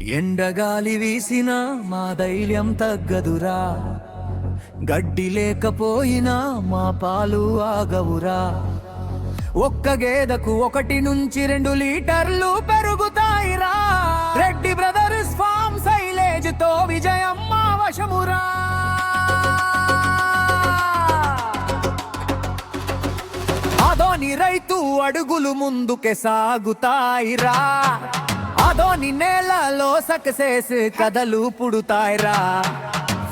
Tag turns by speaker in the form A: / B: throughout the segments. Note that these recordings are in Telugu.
A: ఎండగాలి వీసినా మా ధైర్యం తగ్గదురా, గడ్డి లేకపోయినా మా పాలు ఆగవురా. ఒక్క గేదకు 1 నుంచి 2 లీటర్లు పెరుగుతాయిరా. రెడ్డి బ్రదర్స్ ఫార్మ్ సైలేజ్ తో విజయం మా వశమురా. అదోని రైతు అడుగులు ముందుకే సాగుతాయిరా. అదోని నేలలో సక్సెస్ కథలు పుడుతాయిరా.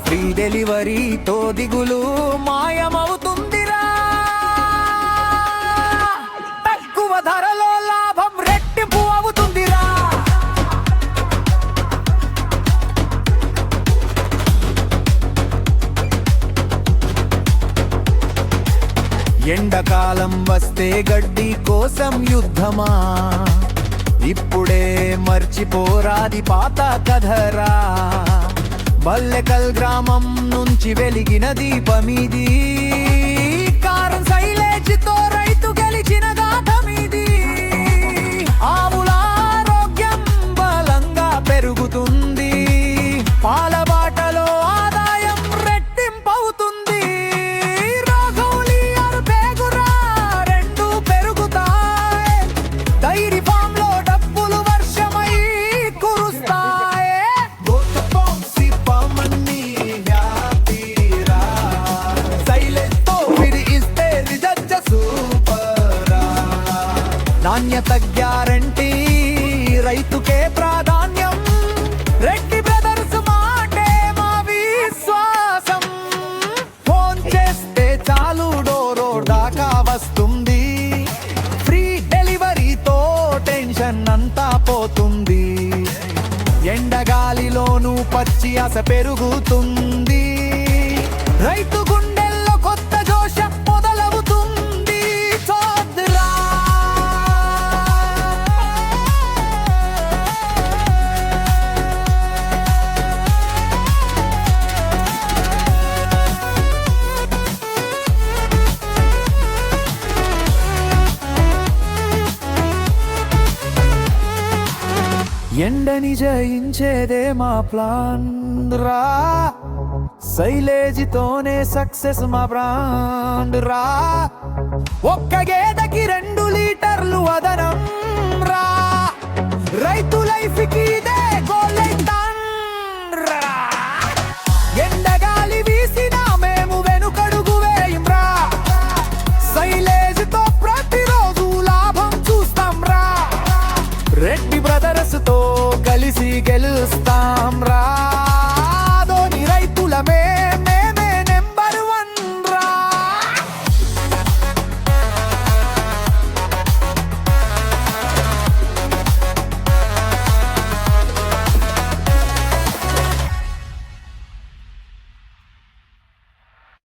A: ఫ్రీ డెలివరీతో దిగులు మాయమవుతుందిరా. తక్కువ ధరలో లాభం రెట్టింపు అవుతుందిరా. ఎండాకాలం వస్తే గడ్డి కోసం యుద్ధమా, ఇప్పుడే మర్చిపోరాది పాత కథరా. బల్లెకల్ గ్రామం నుంచి వెలిగిన దీపమిది, కారం సైలేజ్ తో రైతు గెలిచిన గాథమిది. ఆవుల ఆరోగ్యం బలంగా పెరుగుతుంది, పాల బాటలో ఆదాయం రెట్టింపవుతుంది. రోగౌలి అరుపేగురా రెండు పెరుగుతాయి, డైరీ ఫామ్ లో డబ్బులు వర్షమై కురుస్తాయి. నాణ్యత గ్యారంటీ, రైతుకే ప్రాధాన్యం. రెడ్డి బ్రదర్స్ మాటే మా విశ్వాసం. ఫోన్ చేస్తే చాలు డోరో దాకా వస్తుంది. ఫ్రీ డెలివరీతో టెన్షన్ అంతా పోతుంది. ఎండగాలిలోనూ పచ్చి ఆశ పెరుగుతుంది. రైతు గుండెల్లో కొత్త జోష మొదలవుతుంది. చూద్దురా. ఎండని జయించేదే మా ప్లాన్ రా. సైలేజితోనే సక్సెస్ మా బ్రాండ్ రా. ఒక్క గేదకి 2 లీటర్లు అదనం రా. రైతు లైఫ్ కి ఇదే గోల్డెన్ రా. ఎండగాలి వీసినా మేము వెనుకడుగు వేయం రా. సైలేజ్ తో ప్రతిరోజు లాభం చూస్తాం రా. రెడ్డి బ్రదర్స్ తో కలిసి గెలుస్తాం.